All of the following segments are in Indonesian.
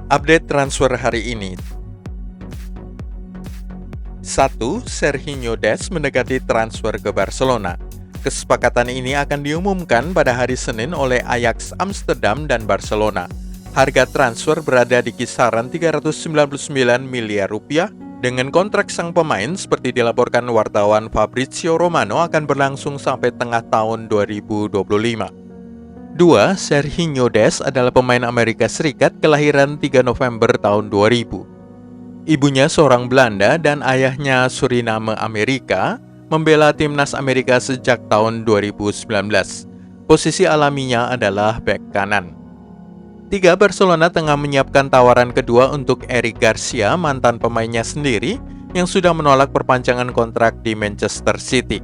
Update transfer hari ini. 1. Serginho Dest mendekati transfer ke Barcelona. Kesepakatan ini akan diumumkan pada hari Senin oleh Ajax Amsterdam dan Barcelona. Harga transfer berada di kisaran 399 miliar rupiah. Dengan kontrak sang pemain, seperti dilaporkan wartawan Fabrizio Romano, akan berlangsung sampai tengah tahun 2025. 2. Serginho Dest adalah pemain Amerika Serikat kelahiran 3 November tahun 2000. Ibunya seorang Belanda dan ayahnya Suriname Amerika, membela timnas Amerika sejak tahun 2019. Posisi alaminya adalah bek kanan. 3. Barcelona tengah menyiapkan tawaran kedua untuk Eric Garcia, mantan pemainnya sendiri, yang sudah menolak perpanjangan kontrak di Manchester City.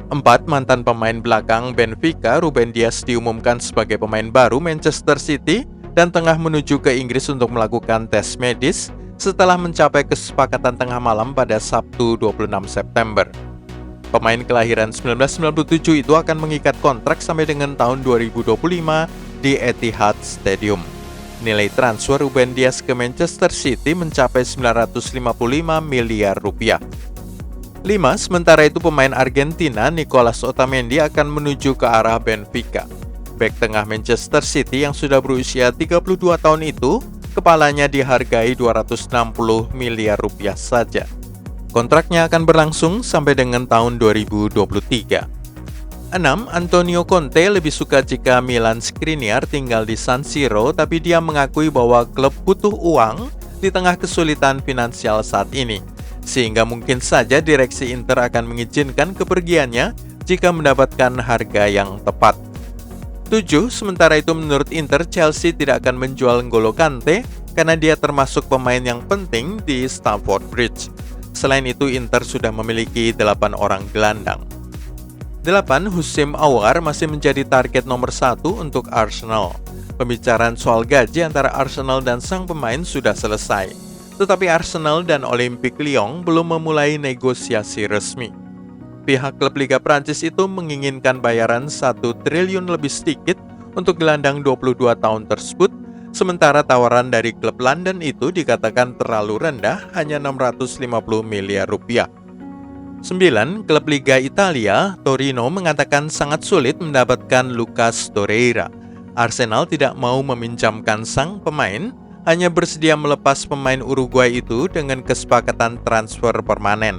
4. Mantan pemain belakang Benfica, Ruben Dias, diumumkan sebagai pemain baru Manchester City dan tengah menuju ke Inggris untuk melakukan tes medis setelah mencapai kesepakatan tengah malam pada Sabtu 26 September. Pemain kelahiran 1997 itu akan mengikat kontrak sampai dengan tahun 2025 di Etihad Stadium. Nilai transfer Ruben Dias ke Manchester City mencapai 955 miliar rupiah. 5. Sementara itu pemain Argentina Nicolas Otamendi akan menuju ke arah Benfica. Bek tengah Manchester City yang sudah berusia 32 tahun itu, kepalanya dihargai 260 miliar rupiah saja. Kontraknya akan berlangsung sampai dengan tahun 2023. 6. Antonio Conte lebih suka jika Milan Skriniar tinggal di San Siro, tapi dia mengakui bahwa klub butuh uang di tengah kesulitan finansial saat ini, sehingga mungkin saja direksi Inter akan mengizinkan kepergiannya jika mendapatkan harga yang tepat. 7. Sementara itu menurut Inter, Chelsea tidak akan menjual N'Golo Kante karena dia termasuk pemain yang penting di Stamford Bridge. Selain itu, Inter sudah memiliki 8 orang gelandang. 8. Houssem Aouar masih menjadi target nomor 1 untuk Arsenal. Pembicaraan soal gaji antara Arsenal dan sang pemain sudah selesai, tetapi Arsenal dan Olympique Lyon belum memulai negosiasi resmi. Pihak klub Liga Prancis itu menginginkan bayaran 1 triliun lebih sedikit untuk gelandang 22 tahun tersebut, sementara tawaran dari klub London itu dikatakan terlalu rendah, hanya 650 miliar rupiah. 9. Klub Liga Italia, Torino, mengatakan sangat sulit mendapatkan Lucas Torreira. Arsenal tidak mau meminjamkan sang pemain, hanya bersedia melepas pemain Uruguay itu dengan kesepakatan transfer permanen.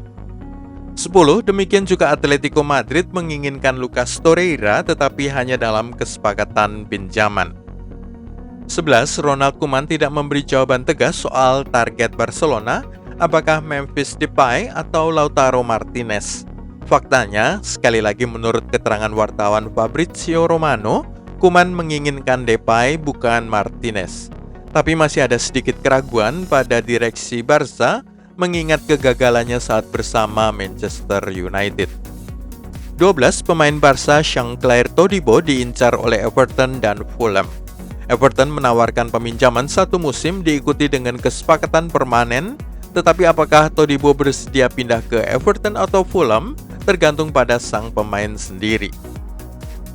10. Demikian juga Atletico Madrid menginginkan Lucas Torreira tetapi hanya dalam kesepakatan pinjaman. 11. Ronald Koeman tidak memberi jawaban tegas soal target Barcelona, apakah Memphis Depay atau Lautaro Martinez. Faktanya, sekali lagi menurut keterangan wartawan Fabrizio Romano, Koeman menginginkan Depay bukan Martinez. Tapi masih ada sedikit keraguan pada direksi Barca mengingat kegagalannya saat bersama Manchester United. 12. Pemain Barca Jean-Claire Todibo diincar oleh Everton dan Fulham. Everton menawarkan peminjaman 1 musim diikuti dengan kesepakatan permanen, tetapi apakah Todibo bersedia pindah ke Everton atau Fulham tergantung pada sang pemain sendiri.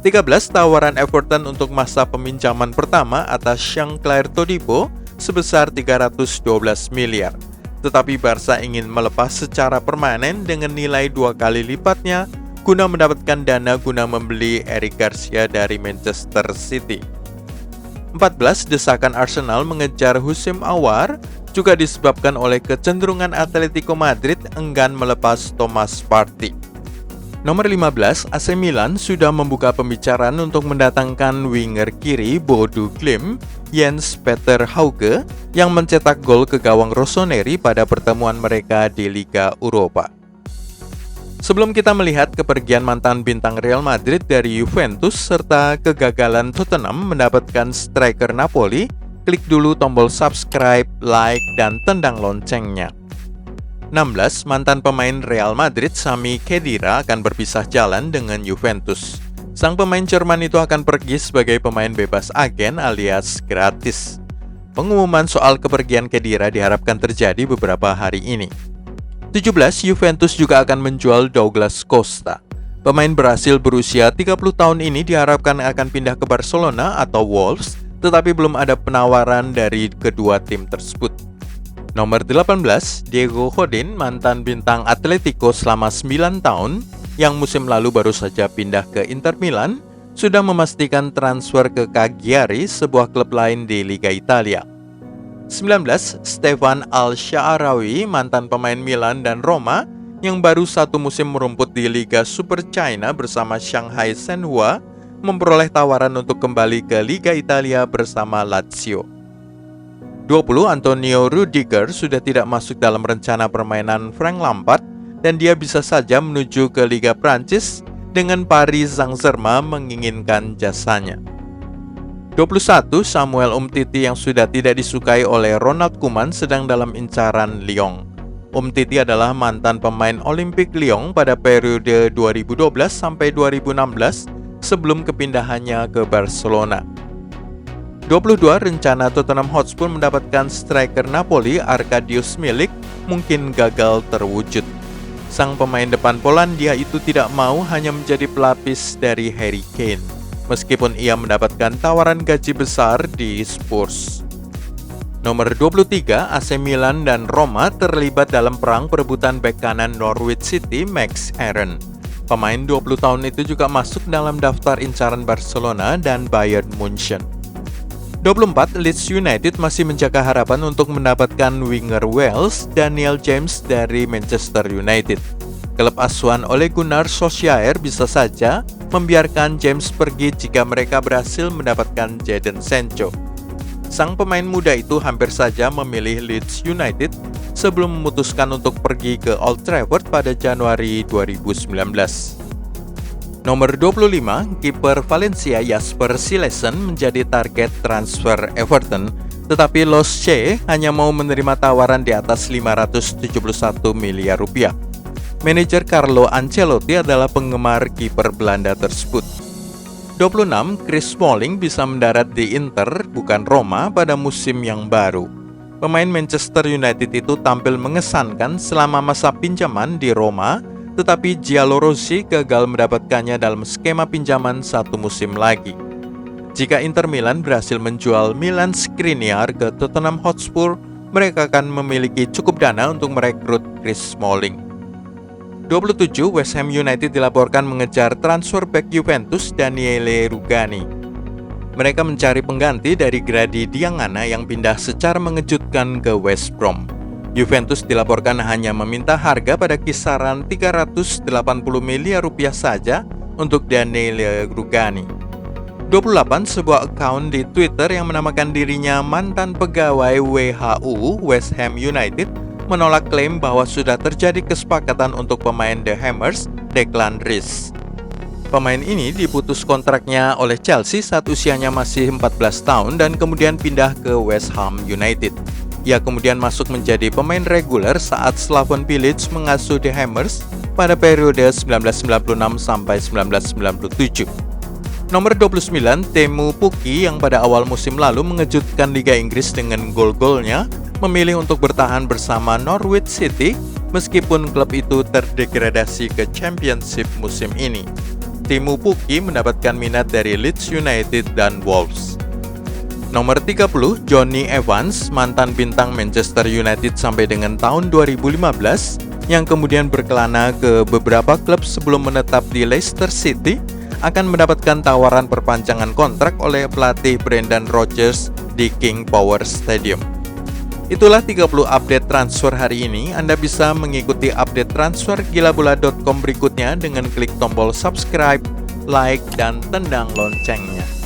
13. Tawaran Everton untuk masa peminjaman pertama atas Jean-Claire Todibo sebesar 312 miliar. Tetapi Barca ingin melepas secara permanen dengan nilai 2 kali lipatnya guna mendapatkan dana guna membeli Eric Garcia dari Manchester City. 14. Desakan Arsenal mengejar Houssem Aouar juga disebabkan oleh kecenderungan Atletico Madrid enggan melepas Thomas Partey. Nomor 15, AC Milan sudah membuka pembicaraan untuk mendatangkan winger kiri Bodo Glimt, Jens Peter Hauge, yang mencetak gol ke gawang Rossoneri pada pertemuan mereka di Liga Eropa. Sebelum kita melihat kepergian mantan bintang Real Madrid dari Juventus serta kegagalan Tottenham mendapatkan striker Napoli, klik dulu tombol subscribe, like, dan tendang loncengnya. 16. Mantan pemain Real Madrid Sami Khedira akan berpisah jalan dengan Juventus. Sang pemain Jerman itu akan pergi sebagai pemain bebas agen alias gratis. Pengumuman soal kepergian Khedira diharapkan terjadi beberapa hari ini. 17. Juventus juga akan menjual Douglas Costa. Pemain Brasil berusia 30 tahun ini diharapkan akan pindah ke Barcelona atau Wolves, tetapi belum ada penawaran dari kedua tim tersebut. Nomor 18, Diego Godin, mantan bintang Atletico selama 9 tahun, yang musim lalu baru saja pindah ke Inter Milan, sudah memastikan transfer ke Cagliari, sebuah klub lain di Liga Italia. 19, Stefan Al-Sha'arawi, mantan pemain Milan dan Roma, yang baru satu musim merumput di Liga Super China bersama Shanghai Shenhua, memperoleh tawaran untuk kembali ke Liga Italia bersama Lazio. 20, Antonio Rudiger sudah tidak masuk dalam rencana permainan Frank Lampard dan dia bisa saja menuju ke Liga Prancis dengan Paris Saint-Germain menginginkan jasanya. 21, Samuel Umtiti yang sudah tidak disukai oleh Ronald Koeman sedang dalam incaran Lyon. Umtiti adalah mantan pemain Olympique Lyon pada periode 2012 sampai 2016 sebelum kepindahannya ke Barcelona. 22, rencana Tottenham Hotspur mendapatkan striker Napoli Arkadiusz Milik mungkin gagal terwujud. Sang pemain depan Polandia itu tidak mau hanya menjadi pelapis dari Harry Kane, meskipun ia mendapatkan tawaran gaji besar di Spurs. Nomor 23, AC Milan dan Roma terlibat dalam perang perebutan bek kanan Norwich City Max Aaron. Pemain 20 tahun itu juga masuk dalam daftar incaran Barcelona dan Bayern Munchen. 24, Leeds United masih menjaga harapan untuk mendapatkan winger Wales Daniel James dari Manchester United. Klub asuhan Ole Gunnar Solskjaer bisa saja membiarkan James pergi jika mereka berhasil mendapatkan Jadon Sancho. Sang pemain muda itu hampir saja memilih Leeds United sebelum memutuskan untuk pergi ke Old Trafford pada Januari 2019. Nomor 25, kiper Valencia Jasper Cillessen menjadi target transfer Everton, tetapi Los Che hanya mau menerima tawaran di atas 571 miliar rupiah. Manajer Carlo Ancelotti adalah penggemar kiper Belanda tersebut. 26, Chris Smalling bisa mendarat di Inter, bukan Roma, pada musim yang baru. Pemain Manchester United itu tampil mengesankan selama masa pinjaman di Roma, tetapi Giallorossi gagal mendapatkannya dalam skema pinjaman satu musim lagi. Jika Inter Milan berhasil menjual Milan Skriniar ke Tottenham Hotspur, mereka akan memiliki cukup dana untuk merekrut Chris Smalling. 27, West Ham United dilaporkan mengejar transfer bek Juventus Daniele Rugani. Mereka mencari pengganti dari Grady Diangana yang pindah secara mengejutkan ke West Brom. Juventus dilaporkan hanya meminta harga pada kisaran 380 miliar rupiah saja untuk Daniele Rugani. 28, sebuah akun di Twitter yang menamakan dirinya mantan pegawai WHU West Ham United menolak klaim bahwa sudah terjadi kesepakatan untuk pemain The Hammers, Declan Rice. Pemain ini diputus kontraknya oleh Chelsea saat usianya masih 14 tahun dan kemudian pindah ke West Ham United. Ia kemudian masuk menjadi pemain reguler saat Slaven Bilic mengasuh The Hammers pada periode 1996 sampai 1997. Nomor 29, Teemu Pukki yang pada awal musim lalu mengejutkan Liga Inggris dengan gol-golnya, memilih untuk bertahan bersama Norwich City meskipun klub itu terdegradasi ke Championship musim ini. Teemu Pukki mendapatkan minat dari Leeds United dan Wolves. Nomor 30, Jonny Evans, mantan bintang Manchester United sampai dengan tahun 2015, yang kemudian berkelana ke beberapa klub sebelum menetap di Leicester City, akan mendapatkan tawaran perpanjangan kontrak oleh pelatih Brendan Rodgers di King Power Stadium. Itulah 30 update transfer hari ini. Anda bisa mengikuti update transfer gilabola.com berikutnya dengan klik tombol subscribe, like, dan tendang loncengnya.